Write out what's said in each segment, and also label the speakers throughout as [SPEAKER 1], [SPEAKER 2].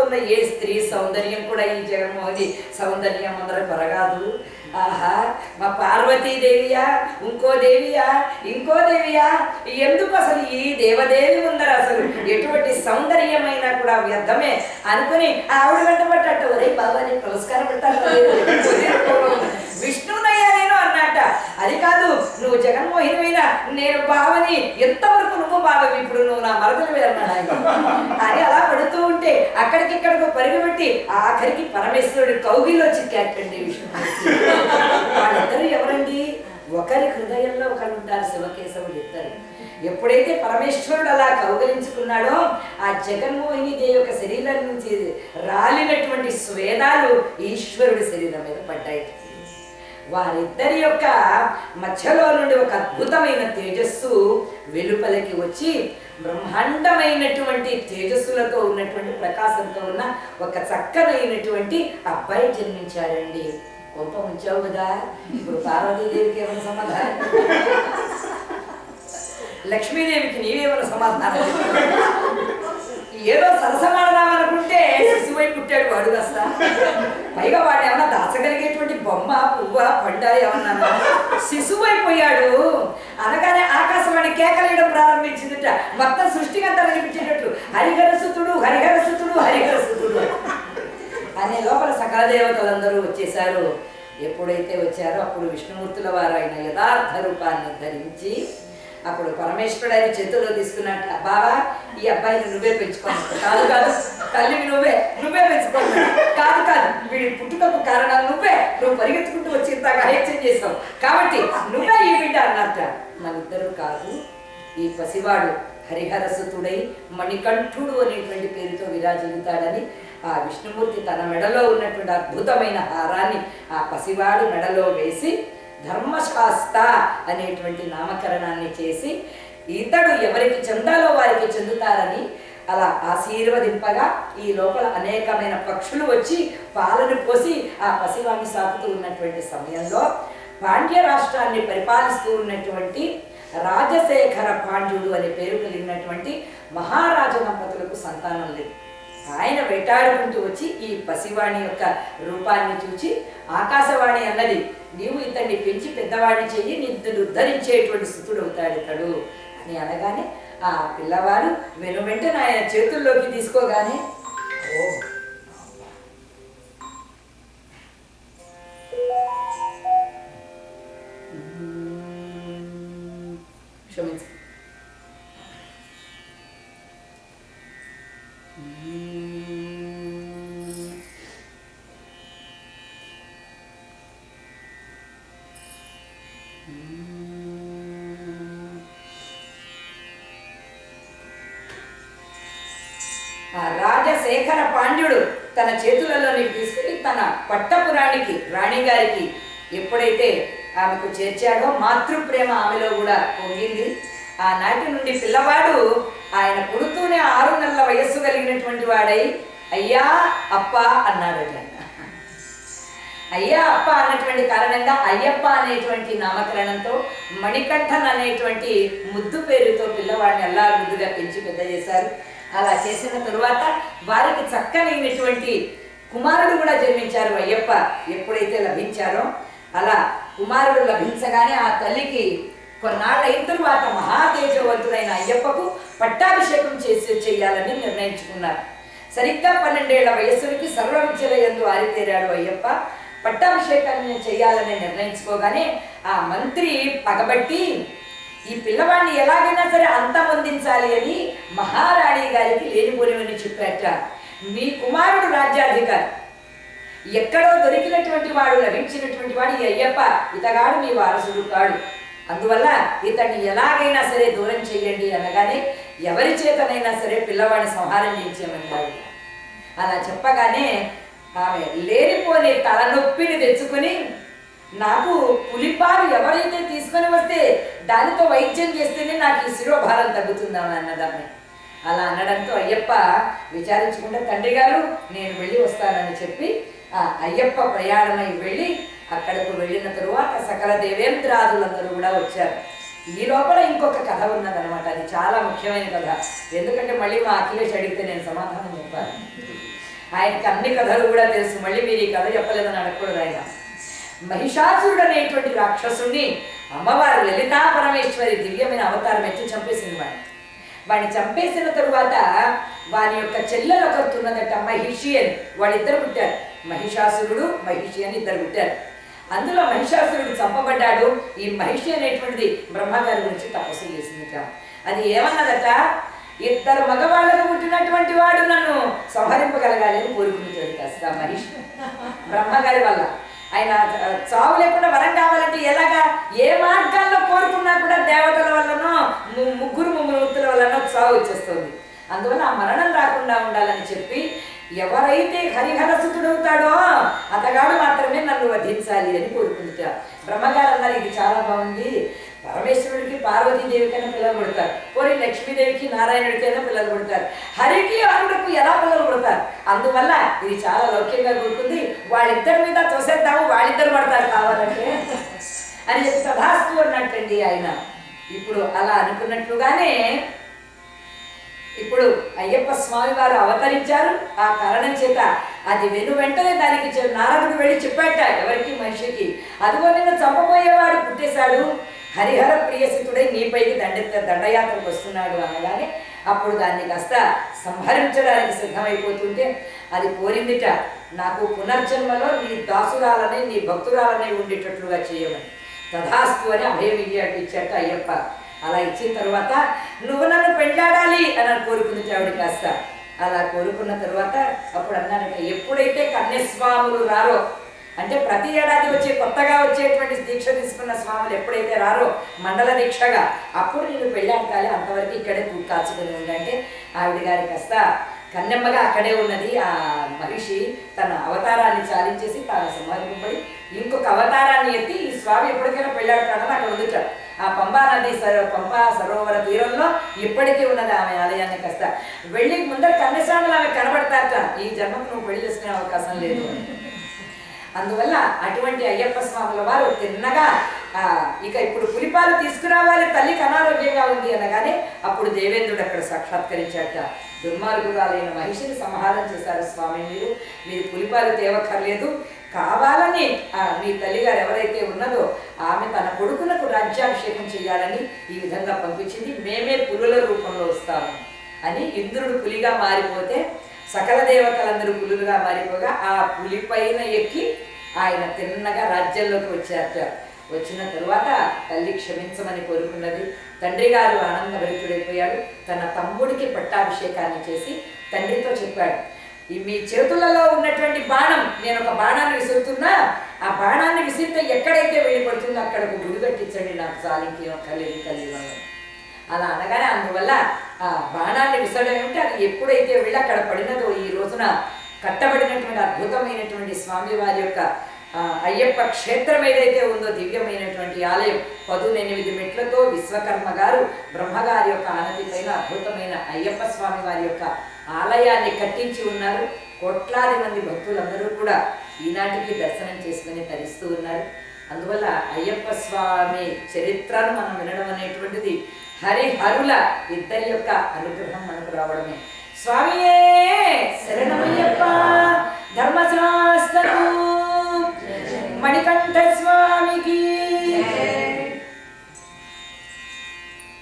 [SPEAKER 1] ఉన్న ఏ స్త్రీ సౌందర్యం కూడా ఈ జగన్మోహని సౌందర్యం అందరూ కొరగాదు. ఆహా, మా పార్వతీదేవియా, ఇంకో దేవియా, ఇంకో దేవియా, ఎందుకు అసలు ఈ దేవదేవి ఉందరు అసలు ఎటువంటి సౌందర్యమైనా కూడా వ్యర్థమే అనుకుని ఆవిడ వెంటబడ్డట్టు, ఒరే బాబా నీకు నమస్కారం పెడతాను, విష్ణునయ్యా నేను అన్నట్ట. అది కాదు, నువ్వు జగన్మోహినమైనా నేను బావని, ఎంతవరకు నువ్వు బావవి, ఇప్పుడు నువ్వు నా మరదలు అన్నాడు అని అలా పడుతూ ఉంటే అక్కడికిక్కడికి పరిగెబెట్టి ఆఖరికి పరమేశ్వరుడు కౌగిల్లో చిక్కాటండి విష్ణుమూర్తి. వాళ్ళిద్దరు ఎవరండి? ఒకరి హృదయంలో ఒకరు ఉంటారు, శివకేశవులు ఇద్దరు. ఎప్పుడైతే పరమేశ్వరుడు అలా కౌగలించుకున్నాడో ఆ జగన్మోహిని దేవి యొక్క శరీరం నుంచి రాలినటువంటి స్వేదాలు ఈశ్వరుడి శరీరం మీద పడ్డాయి. వారిద్దరి యొక్క మధ్యలో నుండి ఒక అద్భుతమైన తేజస్సు వెలుపలికి వచ్చి బ్రహ్మాండమైనటువంటి తేజస్సులతో ఉన్నటువంటి ప్రకాశంతో ఉన్న ఒక చక్కనైనటువంటి అబ్బాయి జన్మించాడండి. కొంప ఉంచావు కదా, ఇప్పుడు పార్వతీదేవికి ఏమైనా సమాధానం, లక్ష్మీదేవికి నీవేమైనా సమాధానం? ఏదో సరసమాడదామనుకుంటే శిశువై పుట్టాడు వాడు కాస్త. పైగా వాడు ఏమన్నా దాచగలిగేటువంటి బొమ్మ, పువ్వ, పండ ఏమన్నా శిశువైపోయాడు. అనగానే ఆకాశవాణి కేకలేయడం ప్రారంభించిందిట. మొత్తం సృష్టికంతా అనిపించేటట్లు హరిహరసుతుడు, హరిహరసుతుడు, హరిహరసుతుడు అనే లోపల సకల దేవతలందరూ వచ్చేశారు. ఎప్పుడైతే వచ్చారో అప్పుడు విష్ణుమూర్తుల వారు ఆయన యథార్థ రూపాన్ని ధరించి అప్పుడు పరమేశ్వరుడు ఆయన చేతుల్లో తీసుకున్నట్ట, బావా ఈ అబ్బాయిని నువ్వే పెంచుకోను. కాదు కాదు, తల్లివి నువ్వే పెంచుకోను. కాదు కాదు, వీడి పుట్టుకకు కారణం నువ్వు పరిగెత్తుకుంటూ వచ్చి ఇంతగా హెచ్చరిక చేసావు కాబట్టి నువ్వే ఈ బిడ్డ అన్నట్ట. మనిద్దరూ కాదు, ఈ పసివాడు హరిహరసుతుడై మణికంఠుడు అనేటువంటి పేరుతో విరాజిల్లుతాడని ఆ విష్ణుమూర్తి తన మెడలో ఉన్నటువంటి అద్భుతమైన హారాన్ని ఆ పసివాడు మెడలో వేసి ధర్మశాస్త అనేటువంటి నామకరణాన్ని చేసి ఇతడు ఎవరికి చెందాలో వారికి చెందుతారని అలా ఆశీర్వదింపగా ఈ లోపల అనేకమైన పక్షులు వచ్చి పాలను పోసి ఆ పసివాడిని సాకుతూ ఉన్నటువంటి సమయంలో పాండ్య రాష్ట్రాన్ని పరిపాలిస్తూ ఉన్నటువంటి రాజశేఖర పాండ్యుడు అనే పేరు కలిగినటువంటి మహారాజ దంపతులకు సంతానం లేదు. ఆయన వేటాడుకుంటూ వచ్చి ఈ పసివాణి యొక్క రూపాన్ని చూచి ఆకాశవాణి అన్నది, నీవు ఇతన్ని పెంచి పెద్దవాడిని చెయ్యి, నిన్ను ఉద్ధరించేటువంటి స్థితుడు అవుతాడు ఇతడు అని అనగానే ఆ పిల్లవాడు వెనువెంటనే ఆయన చేతుల్లోకి తీసుకోగానే క్షమించ రాజశేఖర పాండ్యుడు తన చేతులలోనికి తీసుకుని తన పట్టపురాణికి రాణిగారికి ఎప్పుడైతే ఆమెకు చేర్చాడో మాతృప్రేమ ఆమెలో కూడా పొంగింది. ఆనాటి నుండి పిల్లవాడు ఆయన పుడుతూనే 6 నెలల వయస్సు కలిగినటువంటి వాడై అయ్యా అప్ప అన్నాడట. అయ్యా అప్ప అన్నటువంటి కారణంగా అయ్యప్ప అనేటువంటి నామకరణంతో మణికంఠన్ అనేటువంటి ముద్దు పేరుతో పిల్లవాడిని అల్లా ముద్దుగా పెంచి పెద్ద చేశారు. అలా చేసిన తరువాత వారికి చక్కనైనటువంటి కుమారుడు కూడా జన్మించారు. అయ్యప్ప ఎప్పుడైతే లభించారో అలా కుమారుడు లభించగానే ఆ తల్లికి కొన్నాళ్ళు అయిన తరువాత మహాతేజవంతుడైన అయ్యప్పకు పట్టాభిషేకం చేయాలని నిర్ణయించుకున్నారు. సరిగ్గా 12 ఏళ్ల వయస్సునికి సర్వ విద్యల యందు ఆరితేరాడు అయ్యప్ప. పట్టాభిషేకాన్ని చేయాలని నిర్ణయించుకోగానే ఆ మంత్రి పగబట్టి ఈ పిల్లవాడిని ఎలాగైనా సరే అంతమొందించాలి అని మహారాణి గారికి లేనిపోనివని చెప్పాట. మీ కుమారుడు రాజ్యాధికారి, ఎక్కడో దొరికినటువంటి వాడు, లభించినటువంటి వాడు ఈ అయ్యప్ప, ఇతగాడు మీ వారసుడు కాడు, అందువల్ల ఇతన్ని ఎలాగైనా సరే దూరం చెయ్యండి అనగానే ఎవరి చేతనైనా సరే పిల్లవాడిని సంహారం చేయించేమన్నారు. అలా చెప్పగానే ఆమె లేనిపోని తలనొప్పిని తెచ్చుకుని నాకు పులిపాలు ఎవరైతే తీసుకొని వస్తే దానితో వైద్యం చేస్తేనే నాకు ఈ శిరోభారం తగ్గుతుందని అన్నదాన్ని. అలా అనడంతో అయ్యప్ప విచారించకుండా తండ్రి గారు నేను వెళ్ళి వస్తానని చెప్పి ఆ అయ్యప్ప ప్రయాణమై వెళ్ళి అక్కడకు వెళ్ళిన తరువాత సకల దేవేంద్రాదులందరూ కూడా వచ్చారు. ఈ లోపల ఇంకొక కథ ఉన్నదనమాట. అది చాలా ముఖ్యమైన కథ. ఎందుకంటే మళ్ళీ మా అఖిలేష్ అడిగితే నేను సమాధానం చెప్పాలి. ఆయనకి అన్ని కథలు కూడా తెలుసు. మళ్ళీ మీరు ఈ కథ చెప్పలేదని అడగకూడదు. ఆయన మహిషాసురుడు అనేటువంటి రాక్షసుణ్ణి అమ్మవారు లలితా పరమేశ్వరి దివ్యమైన అవతారం ఎత్తి చంపేసింది. వాడిని చంపేసిన తరువాత వాని యొక్క చెల్లెలు ఒకరుతున్నదట, మహిషి అని. వాళ్ళిద్దరు పుట్టారు, మహిషాసురుడు మహిషి అని ఇద్దరు పుట్టారు. అందులో మహిషాసురుడు చంపబడ్డాడు. ఈ మహిషి అనేటువంటిది బ్రహ్మగారి గురించి తపస్సు చేసిందట. అది ఏమన్నదట, ఇద్దరు మగవాళ్ళకు పుట్టినటువంటి వాడు నన్ను సంహరింపగలగాలి అని కోరుకుంటాడు. కాస్త మహిషి బ్రహ్మగారి వల్ల ఆయన చావు లేకుండా వరం కావాలంటే ఎలాగా, ఏ మార్గాల్లో కోరుకున్నా కూడా దేవతల వల్లనో ముగ్గురు ముగ్గురుల వల్లనో చావు వచ్చేస్తుంది. అందువల్ల ఆ మరణం రాకుండా ఉండాలని చెప్పి ఎవరైతే హరిహరసుతుడవుతాడో అతగాడు మాత్రమే నన్ను వధించాలి అని కోరుకుంటారు. బ్రహ్మగారు అన్నారు, ఇది చాలా బాగుంది. పరమేశ్వరుడికి పార్వతీదేవికైనా పిల్లలు పుడతారు, పోనీ లక్ష్మీదేవికి నారాయణుడికైనా పిల్లలు పుడతారు, హరికి అరుణకు ఎలా పిల్లలు పుడతారు. అందువల్ల ఇది చాలా లౌక్యంగా కూడుకుంది, వాళ్ళిద్దరి మీద తోసేద్దాము, వాళ్ళిద్దరు పడతారు కావాలంటే అని చెప్పి తథాస్తు అన్నట్టండి ఆయన. ఇప్పుడు అలా అనుకున్నట్లుగానే ఇప్పుడు అయ్యప్ప స్వామి వారు అవతరించారు. ఆ కారణం చేత అది వెంటనే దానికి నారదుడు వెళ్ళి చెప్పాట ఎవరికి, మనిషికి, అదిగో నిన్ను చంపబోయేవాడు పుట్టేశాడు, హరిహర ప్రియసితుడై నీపైకి దండయాత్రకు వస్తున్నాడు అనగానే అప్పుడు దాన్ని కాస్త సంహరించడానికి సిద్ధమైపోతుంటే అది కోరిందిట, నాకు పునర్జన్మలో నీ దాసురాలనే నీ భక్తురాలనే ఉండేటట్లుగా చేయమని. తథాస్తు అని అభయం ఇచ్చాట అయ్యప్ప. అలా ఇచ్చిన తర్వాత నువ్వు నన్ను పెళ్ళాడాలి అని కోరుకుంది ఆవిడ. కాస్త అలా కోరుకున్న తర్వాత అప్పుడు అన్నారట, ఎప్పుడైతే కన్యస్వాములు రారో, అంటే ప్రతి ఏడాది కొత్తగా వచ్చేటువంటి దీక్ష తీసుకున్న స్వాములు ఎప్పుడైతే రారో మండల దీక్షగా, అప్పుడు నేను పెళ్ళాడతాలి, అంతవరకు ఇక్కడే కాచుకుని ఉందంటే ఆవిడ గారి కాస్త కన్నెమ్మగా అక్కడే ఉన్నది. ఆ మనిషి తన అవతారాన్ని చాలించేసి తాను సంహరింపబడి ఇంకొక అవతారాన్ని ఎత్తి ఈ స్వామి ఎప్పటికైనా పెళ్ళాడతాడని అక్కడ ఉండుతాడు. ఆ పంబా నది పంబా సరోవర తీరంలో ఇప్పటికీ ఉన్నది ఆమె ఆలయాన్ని. కాస్త వెళ్ళి ముందర కన్యస్వాములు ఆమె కనబడతారట, ఈ జన్మకు నువ్వు పెళ్లి చేసుకునే అవకాశం లేదు. అందువల్ల అటువంటి అయ్యప్ప స్వాముల వారు తిన్నగా ఇక ఇప్పుడు పులిపాలు తీసుకురావాలి, తల్లికి అనారోగ్యంగా ఉంది అనగానే అప్పుడు దేవేంద్రుడు అక్కడ సాక్షాత్కరించాట. దుర్మార్గురాలైన మహిషిని సంహారం చేశారు స్వామి, మీరు పులిపాలు తేవక్కర్లేదు, కావాలని మీ తల్లిగారు ఎవరైతే ఉన్నదో ఆమె తన కొడుకులకు రాజ్యాభిషేకం చేయాలని ఈ విధంగా పంపించింది, మేమే పులుల రూపంలో వస్తాము అని. ఇంద్రుడు పులిగా మారిపోతే సకల దేవతలందరూ పులులుగా మారిపోగా ఆ పులిపైన ఎక్కి ఆయన తిన్నగా రాజ్యంలోకి వచ్చారట. వచ్చిన తరువాత తల్లి క్షమించమని కోరుకున్నది. తండ్రి గారు ఆనందభరితుడైపోయాడు. తన తమ్ముడికి పట్టాభిషేకాన్ని చేసి తండ్రితో చెప్పాడు, మీ చేతులలో ఉన్నటువంటి బాణం, నేను ఒక బాణాన్ని విసురుతున్నా, ఆ బాణాన్ని విసిరితే ఎక్కడైతే వెళ్ళి పడుతుందో అక్కడకు గుడి కట్టించండి, నాకు చాలింకి కలిగి. అలా అనగానే అందువల్ల ఆ బాణాన్ని విసరడం ఏమిటి, అది ఎప్పుడైతే వెళ్ళి అక్కడ పడినదో ఈ రోజున కట్టబడినటువంటి అద్భుతమైనటువంటి స్వామివారి యొక్క అయ్యప్ప క్షేత్రం ఏదైతే ఉందో దివ్యమైనటువంటి ఆలయం 18 మెట్లతో విశ్వకర్మ గారు బ్రహ్మగారి యొక్క ఆనతి పైన అద్భుతమైన అయ్యప్ప స్వామి వారి యొక్క ఆలయాన్ని కట్టించి ఉన్నారు. కోట్లాది మంది భక్తులందరూ కూడా ఈనాటికి దర్శనం చేసుకుని తరిస్తూ ఉన్నారు. అందువల్ల అయ్యప్ప స్వామి చరిత్రను మనం వినడం అనేటువంటిది హరిహరుల ఇద్దరి యొక్క అనుగ్రహం మనకు రావడమే. స్వామియే శరణమయ్యప్ప, ధర్మశాస్త్రకు మణికంఠ స్వామికి.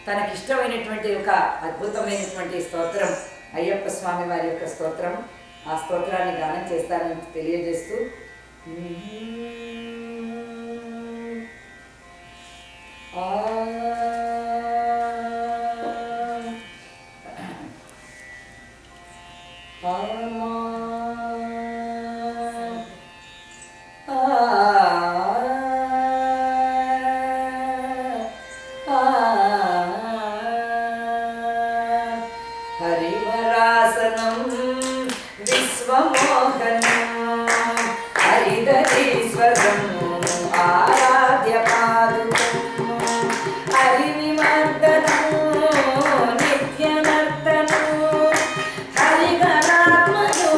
[SPEAKER 1] తనకిష్టమైనటువంటి ఒక అద్భుతమైనటువంటి స్తోత్రం అయ్యప్ప స్వామి వారి యొక్క స్తోత్రం. ఆ స్తోత్రాన్ని గానం చేస్తానని తెలియజేస్తూ హరివరాసనం విశ్వమోహనం హరిదరీశ్వరం ఆరాధ్య పాదుకం హరివిమర్దనం నిత్యనర్తనం హరిగణాత్మజం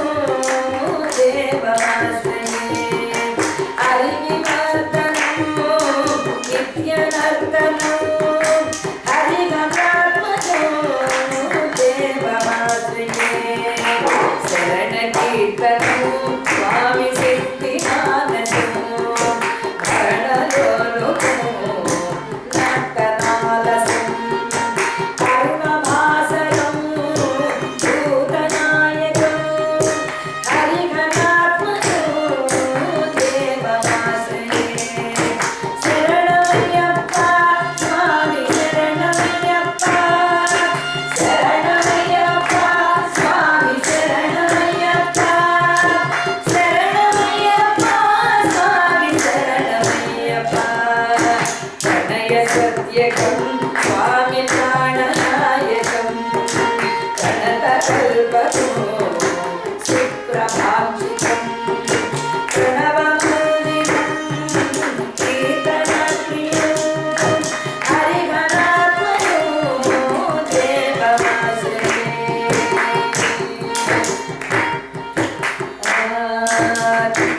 [SPEAKER 1] కీర్తనము స్వామి శక్తి మానసము భరణలోలుకము నర్తనాలసం అరుణభాసరము భూతనాయకము హరిఘనాత్మజము దేవమాశ్రయే శరణమయ్యప్ప స్వామి శరణమయ్యప్ప శరణమయ్యప్ప స్వామి శరణమయ్యప్ప శరణమయ్యప్ప స్వామి శరణమయ్యప్ప ప్రణయ సత్యకం స్వామి ప్రాణనాయకం ప్రణత కల్పకం సుప్రభాషితం ప్రణవమందిరం కీర్తనప్రియం హరిఘనాత్మజం దేవమాశ్రయే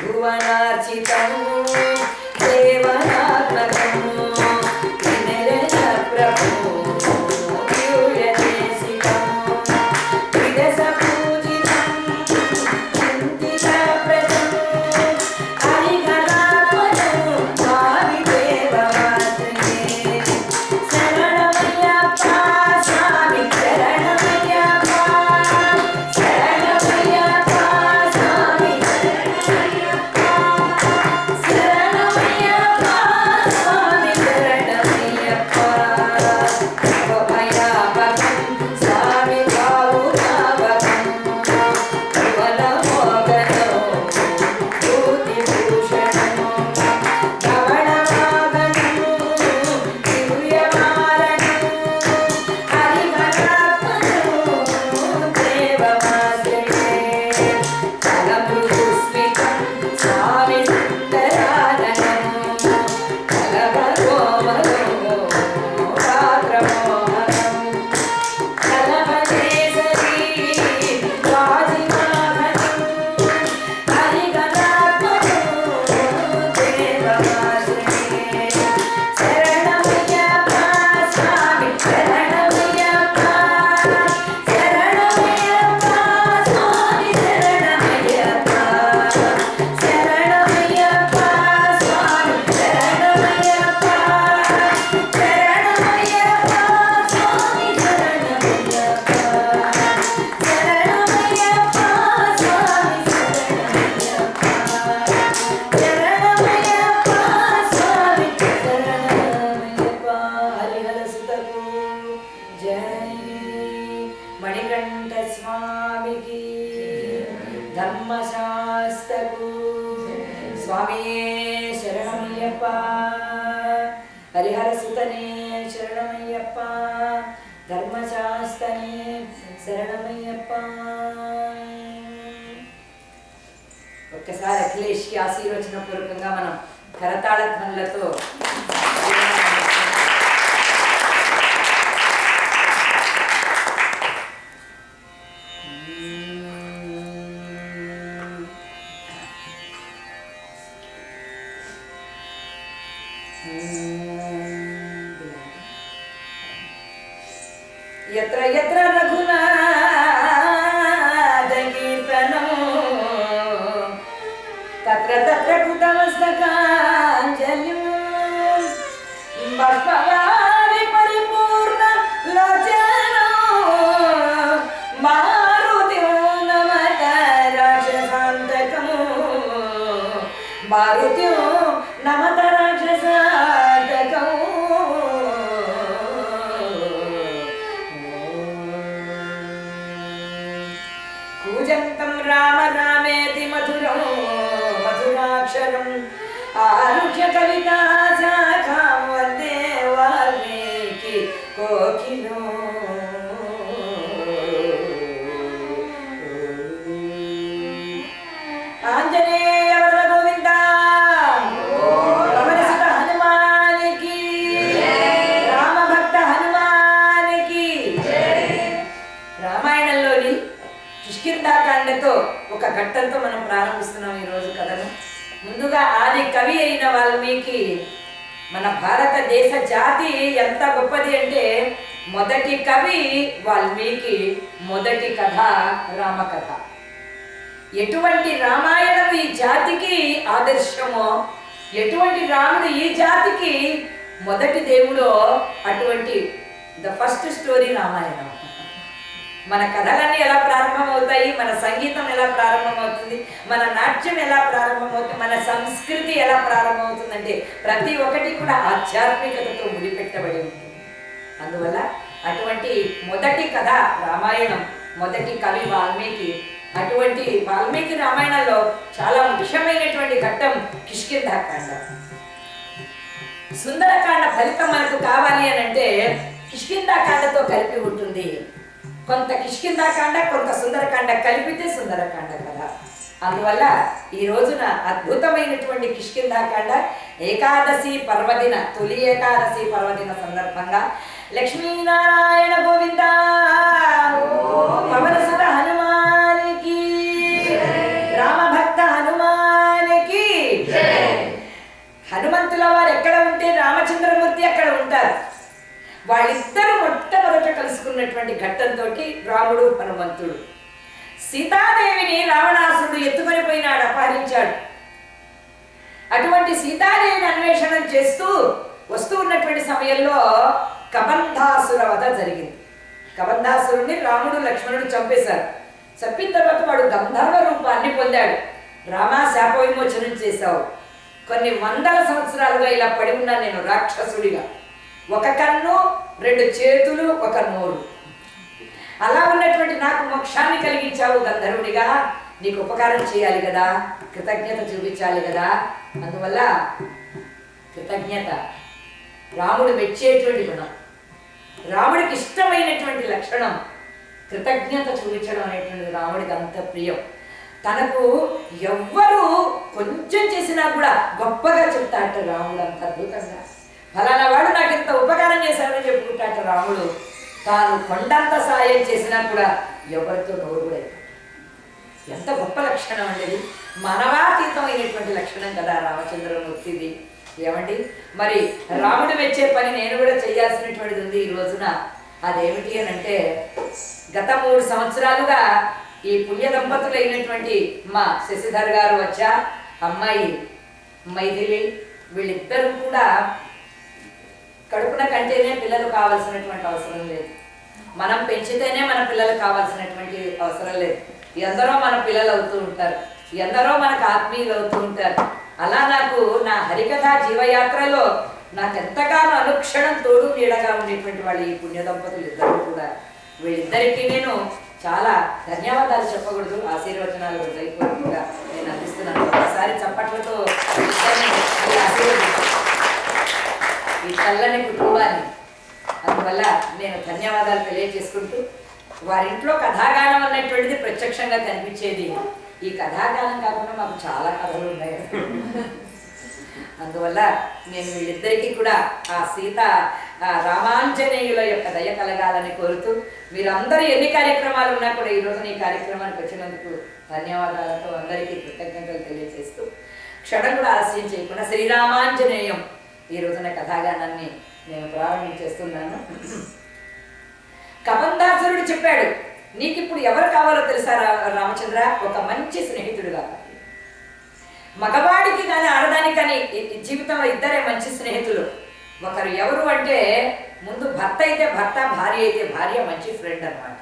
[SPEAKER 1] త్రిభువనార్చితం దేవనాత్మకం వినరణ ప్రభో యూయదేశికం విదస పూజితం చింతితప్రదం హరిఘనాత్మజం స్వామి దేవమాశ్రయే శరణమయ్యప్ప స్వామి శరణమయ్యప్ప శరణమయ్యప్ప స్వామి శరణమయ్యప్ప శరణమయ్యప్ప స్వామి శరణమయ్యప్ప భవభయాపకం స్వామి భావురావకం భువనమోగనం భూతిభూషణం ధవళవాగనం దివ్యమారణం హరిఘనాత్మజం దేవమాశ్రయే ఫలమృదుస్మితం స్వామి సుందరాననం ఫలభరోమరం రాత్రమోహనం ఫలమదేశరీ వాజిమాఘనం హరిఘనాత్మజం దేవమాశ్రయే శరణమయ్యప్ప స్వామి శరణమయ్యప్ప శరణమయ్యప్ప స్వామి శరణమయ్యప్ప శరణమయ్యప్ప స్వామి శరణమయ్యప్ప శరణమయ్యప్ప స్వామి శరణమయ్యప్ప శరణమయ్యప్ప స్వామి శరణమయ్యప్ప శరణమయ్యప్ప స్వామి శరణమయ్యప్ప హరిహరసుతకు జై మణికంఠ స్వామికి ధర్మశాస్త్రకు స్వామియే శరణమయ్యప్ప హరిహరసుతనే శరణమయ్యప్ప ధర్మశాస్త్రనే శరణమయ్యప్ప. ఒక్కసారి అఖిలేష్కి ఆశీర్వచన పూర్వకంగా మనం కరతాళ ధ్వనులతో यत्र यत्र रघुनाथ कीर्तनं तत्र तत्र कृतमस्तकाञ्जलिं बाष्पवारि परिपूर्ण लोचनं मारुतिं नमत राक्षसान्तकं मारुतिं नमत राक्षसान्तकं कूजन्तं राम रामेति मधुरं मधुराक्षरम् आरुह्य कविता शाखां वन्दे वाल्मीकि कोकिलो. आंजनेय वर गोविंद पवन सुत हनुमान की राम भक्त हनुमान की రామాయణంలోని కిష్కింధాకాండతో ఒక ఘట్టంతో మనం ప్రారంభిస్తున్నాం ఈ రోజు కథను. ముందుగా ఆది కవి అయిన వాల్మీకి మన భారతదేశ జాతి ఎంత గొప్పది అంటే మొదటి కవి వాల్మీకి, మొదటి కథ రామకథ. ఎటువంటి రామాయణం ఈ జాతికి ఆదర్శమో, ఎటువంటి రాముడు ఈ జాతికి మొదటి దేవుడో అటువంటి ద ఫస్ట్ స్టోరీ రామాయణం. మన కథలన్నీ ఎలా ప్రారంభమవుతాయి, మన సంగీతం ఎలా ప్రారంభమవుతుంది, మన నాట్యం ఎలా ప్రారంభమవుతుంది, మన సంస్కృతి ఎలా ప్రారంభమవుతుందంటే ప్రతి ఒక్కటి కూడా ఆధ్యాత్మికతతో ముడిపెట్టబడి ఉంటుంది. అందువల్ల అటువంటి మొదటి కథ రామాయణం, మొదటి కవి వాల్మీకి. అటువంటి వాల్మీకి రామాయణంలో చాలా ముఖ్యమైనటువంటి ఘట్టం కిష్కింధాకాండ. సుందరకాండ ఫలితం మనకు కావాలి అని అంటే కిష్కింధాకాండతో కలిపి ఉంటుంది. కొంత కిష్కింధాకాండ, కొంత సుందరకాండ కలిపితే సుందరకాండ కదా. అందువల్ల ఈ రోజున అద్భుతమైనటువంటి కిష్కింధాకాండ ఏకాదశి పర్వదిన, తొలి ఏకాదశి పర్వదిన సందర్భంగా లక్ష్మీనారాయణ గోవింద పవన సుత హనుమానికి, రామభక్త హనుమానికి. హనుమంతుల వారు ఎక్కడ ఉంటే రామచంద్రమూర్తి అక్కడ ఉంటారు. వాళ్ళిద్దరూ మొట్టమొదట కలుసుకున్నటువంటి ఘట్టంతో రాముడు హనుమంతుడు. సీతాదేవిని రావణాసురుడు ఎత్తుకొని పోయినాడు, అపహరించాడు. అటువంటి సీతాదేవిని అన్వేషణ చేస్తూ వస్తూ ఉన్నటువంటి సమయంలో కబంధాసుర వధ జరిగింది. కబంధాసురుడిని రాముడు లక్ష్మణుడు చంపేశారు. చంపిన తర్వాత వాడు గంధర్వ రూపాన్ని పొందాడు. రామా శాప విమోచనం చేశావు. కొన్ని వందల సంవత్సరాలుగా ఇలా పడి ఉన్నాను నేను రాక్షసుడిగా. ఒక కన్ను, రెండు చేతులు, ఒక నోరు. అలా ఉన్నటువంటి నాకు మోక్షాన్ని కలిగించావు గంధర్వుడిగా. నీకు ఉపకారం చేయాలి కదా, కృతజ్ఞత చూపించాలి కదా. అందువల్ల కృతజ్ఞత రాముడు మెచ్చేటువంటి గుణం, రాముడికి ఇష్టమైనటువంటి లక్షణం కృతజ్ఞత చూపించడం అనేటువంటిది రాముడికి అంత ప్రియం. తనకు ఎవ్వరూ కొంచెం చేసినా కూడా గొప్పగా చెప్తాట రాముడు, అంత అద్భుతంగా. ఫలానా వాడు నాకు ఇంత ఉపకారం చేశాడని చెప్పుకుంటాట రాముడు. తాను కొండంత సాయం చేసినా కూడా ఎవరితో నోరు కూడా ఎంత గొప్ప లక్షణం అనేది. మానవాతీతమైనటువంటి లక్షణం కదా రామచంద్రమూర్తిది. ఏమండి, మరి రాముడు మెచ్చే పని నేను కూడా చేయాల్సినటువంటిది ఉంది ఈ రోజున. అదేమిటి అని అంటే, గత 3 సంవత్సరాలుగా ఈ పుణ్య దంపతులైనటువంటి మా శశిధర్ గారు వచ్చా, అమ్మాయి మైథిలి, వీళ్ళిద్దరూ కూడా కడుపున కంటేనే పిల్లలు కావాల్సినటువంటి అవసరం లేదు. మనం పెంచితేనే మన పిల్లలు కావాల్సినటువంటి అవసరం లేదు. ఎందరో మన పిల్లలు అవుతూ ఉంటారు, ఎందరో మనకు ఆత్మీయులు అవుతూ ఉంటారు. అలా నాకు నా హరికథ జీవయాత్రలో నాకు ఎంతగానో అనుక్షణం తోడు నీడగా ఉండేటువంటి వాళ్ళు ఈ పుణ్య దంపతులు ఇద్దరు కూడా. వీళ్ళిద్దరికీ నేను చాలా ధన్యవాదాలు చెప్పకూడదు, ఆశీర్వచనాలు హృదయపూర్వకంగా నేను అందిస్తున్నాను. ఒకసారి చప్పట్లతో ఈ చల్లని కుటుంబాన్ని. అందువల్ల నేను ధన్యవాదాలు తెలియజేసుకుంటూ, వారింట్లో కథాగానం అన్నటువంటిది ప్రత్యక్షంగా కనిపించేది. ఈ కథాగానం కాకుండా మాకు చాలా కథలు ఉన్నాయి. అందువల్ల నేను వీళ్ళిద్దరికీ కూడా ఆ సీత రామాంజనేయుల యొక్క దయ కలగాలని కోరుతూ, మీరందరూ ఎన్ని కార్యక్రమాలు ఉన్నా కూడా ఈ రోజున ఈ కార్యక్రమానికి వచ్చినందుకు ధన్యవాదాలతో అందరికీ కృతజ్ఞతలు తెలియజేస్తూ, క్షణం కూడా ఆలస్యం చేయకుండా శ్రీరామాంజనేయం ఈ రోజున కథాగానాన్ని నేను ప్రారంభించేస్తున్నాను. కబంధాసురుడు చెప్పాడు, నీకు ఇప్పుడు ఎవరు కావాలో తెలుసా రామచంద్ర? ఒక మంచి స్నేహితుడు కావాలి. మగవాడికి కానీ ఆడదానికి కానీ జీవితంలో ఇద్దరే మంచి స్నేహితులు. ఒకరు ఎవరు అంటే, ముందు భర్త అయితే భర్త, భార్య అయితే భార్య, మంచి ఫ్రెండ్ అన్నమాట.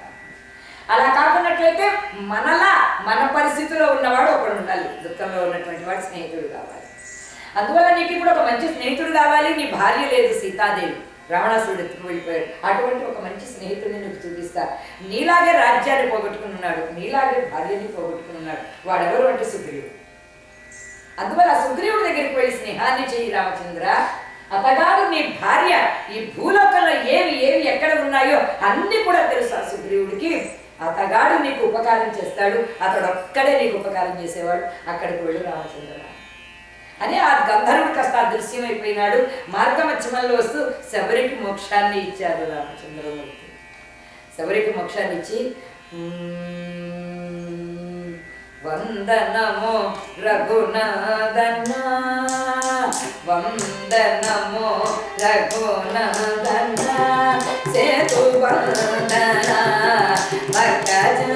[SPEAKER 1] అలా కాకున్నట్లయితే మనలా మన పరిస్థితిలో ఉన్నవాడు ఒకడు ఉండాలి. దుఃఖంలో ఉన్నటువంటి వాడు స్నేహితుడు కావాలి. అందువల్ల నీకు ఇప్పుడు ఒక మంచి స్నేహితుడు కావాలి. నీ భార్య లేదు సీతాదేవి, రావణాసురుడు ఎత్తుకు వెళ్ళిపోయాడు. అటువంటి ఒక మంచి స్నేహితుడిని నీకు చూపిస్తా. నీలాగే రాజ్యాన్ని పోగొట్టుకుని ఉన్నాడు, నీలాగే భార్యని పోగొట్టుకుని ఉన్నాడు. వాడెవరు అంటే సుగ్రీవుడు. అందువల్ల సుగ్రీవుడి దగ్గరికి వెళ్ళి స్నేహాన్ని చెయ్యి రామచంద్ర. అతగాడు నీ భార్య ఈ భూలోకంలో ఏవి ఏవి ఎక్కడ ఉన్నాయో అన్ని కూడా తెలుసు ఆ సుగ్రీవుడికి. అతగాడు నీకు ఉపకారం చేస్తాడు, అతడు ఒక్కడే నీకు ఉపకారం చేసేవాడు. అక్కడికి వెళ్ళు రామచంద్ర అని ఆ గంధర్వుడు కాస్త అదృశ్యమైపోయినాడు. మార్గమధ్యమంలో వస్తూ శబరికి మోక్షాన్ని ఇచ్చారు రామచంద్రమూర్తి. శబరికి మోక్షాన్ని ఇచ్చి, వందనమో రఘునాథన, వందనమో రఘునాథన, సేతు వందన భక్తజన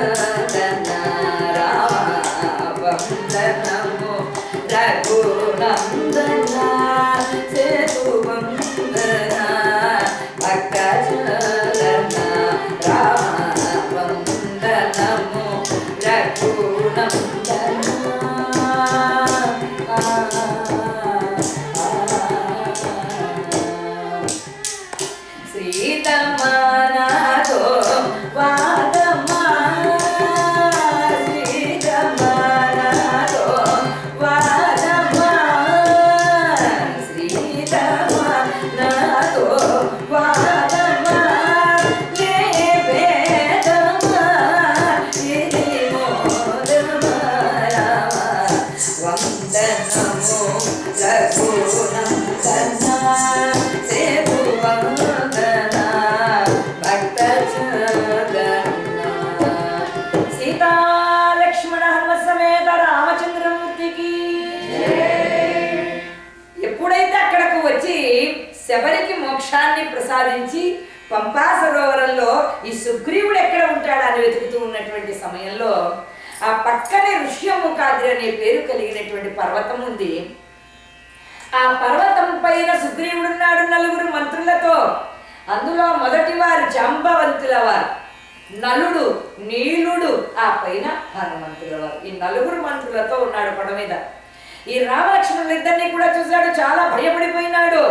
[SPEAKER 1] రామ వందనము రఘునందన సేతువందన భక్తజనన రామ వందనము రఘునందన శ్రీతమనాతో వాదమా శ్రీతమనాతో వాదమా శ్రీతమనాతో వాదమా ఏ వేదమా ఇది మోదమా వందనము రఘునందన సేతువందన భక్తజనన సీతాలక్ష్మణ హనుమ సమేత రామచంద్రమూర్తికి ఎప్పుడైతే అక్కడకు వచ్చి శబరికి మోక్షాన్ని ప్రసాదించి పంపా సరోవరంలో ఈ సుగ్రీవుడు ఎక్కడ ఉంటాడని వెతుకుతూ ఉన్నటువంటి సమయంలో ఆ పక్కనే ఋష్యముఖాద్రి అనే పేరు కలిగినటువంటి పర్వతం ఉంది. ఆ పర్వతం పైన సుగ్రీవుడున్నాడు నలుగురు మంత్రులతో. అందులో మొదటి వారు జాంబవంతుల వారు, నలుడు, నీలుడు, ఆ పైన హనుమంతుల వారు. ఈ నలుగురు మంత్రులతో ఉన్నాడు కొండ మీద. ఈ రామలక్ష్మణులిద్దరినీ కూడా చూశాడు, చాలా భయపడిపోయినాడు.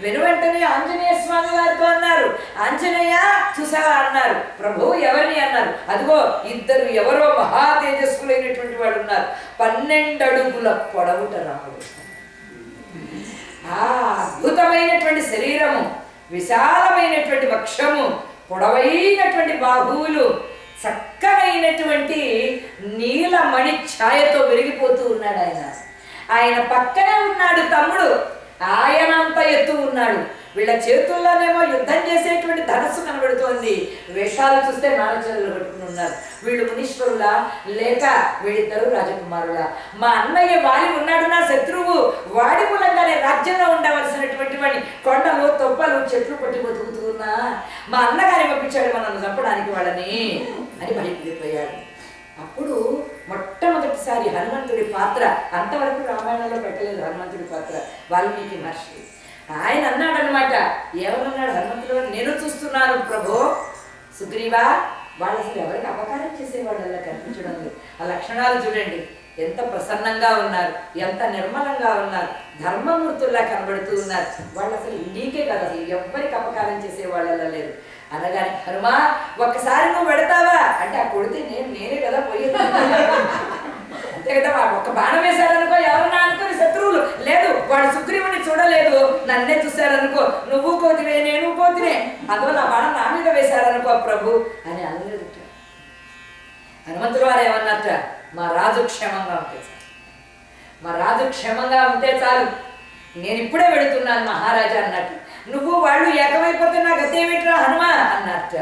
[SPEAKER 1] వెనువెంటనే ఆంజనేయ స్వామి వారితో అన్నారు, ఆంజనేయ చూసావా అన్నారు. ప్రభు ఎవరిని అన్నారు. అదిగో ఇద్దరు ఎవరో మహా తేజస్సులైనటువంటి వాడు ఉన్నారు. 12 అడుగుల పొడవుట రాముడు. ఆ అద్భుతమైనటువంటి శరీరము, విశాలమైనటువంటి వక్షము, పొడవైనటువంటి బాహువులు, చక్కనైనటువంటి నీలమణి ఛాయతో వెలిగిపోతూ ఉన్నాడు ఆయన. ఆయన పక్కనే ఉన్నాడు తమ్ముడు, ఆయనంత ఎత్తు ఉన్నాడు. వీళ్ళ చేతుల్లోనేమో యుద్ధం చేసేటువంటి ధనస్సు కనబడుతోంది. వేషాలు చూస్తే నారచరులు కట్టుకుని ఉన్నారు. వీళ్ళు మునీశ్వరులా లేక వీళ్ళిద్దరు రాజకుమారులా? మా అన్నయ్య వాలి ఉన్నాడు, నా శత్రువు, వాడి మూలంగానే రాజ్యంలో ఉండవలసినటువంటి వాడిని కొండలు తొప్పలు చెట్లు పట్టి బతుకుతున్నా మా అన్నగారి పంపించాడు మనల్ని చంపడానికి వాళ్ళని అని భయపడిపోయాడు. అప్పుడు మొట్టమొదటిసారి హనుమంతుడి పాత్ర, అంతవరకు రామాయణంలో పెట్టలేదు హనుమంతుడి పాత్ర, వాల్మీకి మహర్షి. ఆయన అన్నాడనమాట. ఏమన్నాడు హనుమంతుడు? నేను చూస్తున్నాను ప్రభు, సుగ్రీవా వాళ్ళు అసలు ఎవరికి అపకారం చేసేవాళ్ళు అలా కనిపించడం లేదు. ఆ లక్షణాలు చూడండి, ఎంత ప్రసన్నంగా ఉన్నారు, ఎంత నిర్మలంగా ఉన్నారు, ధర్మమూర్తుల్లా కనబడుతూ ఉన్నారు. వాళ్ళు అసలు నీకే కదా, అసలు ఎవ్వరికి అపకారం చేసేవాళ్ళు అలా లేరు. అనగానే హనుమా ఒక్కసారి నువ్వు పెడతావా అంటే, ఆ కొడితే నేనే కదా పోయేది అంతే కదా. వాడు ఒక్క బాణం వేశారనుకో, ఎవరన్నా అనుకోని శత్రువులు లేదు, వాడు సుగ్రీవుని చూడలేదు, నన్నే చూశారనుకో, నువ్వు కోతివే నేను కోతినే, అందువల్ల ఆ బాణం నా మీద వేశారనుకో ప్రభు అని అనలేదు. హనుమంతుడు వారు ఏమన్నట్ట, మా రాజు క్షేమంగా ఉంటే చాలు, మా రాజు క్షేమంగా ఉంటే చాలు, నేను ఇప్పుడే వెళుతున్నాను మహారాజా అన్నట్టు. నువ్వు వాళ్ళు ఏకమైపోతే నా గతేమిట్రా హనుమ అన్నట్ట.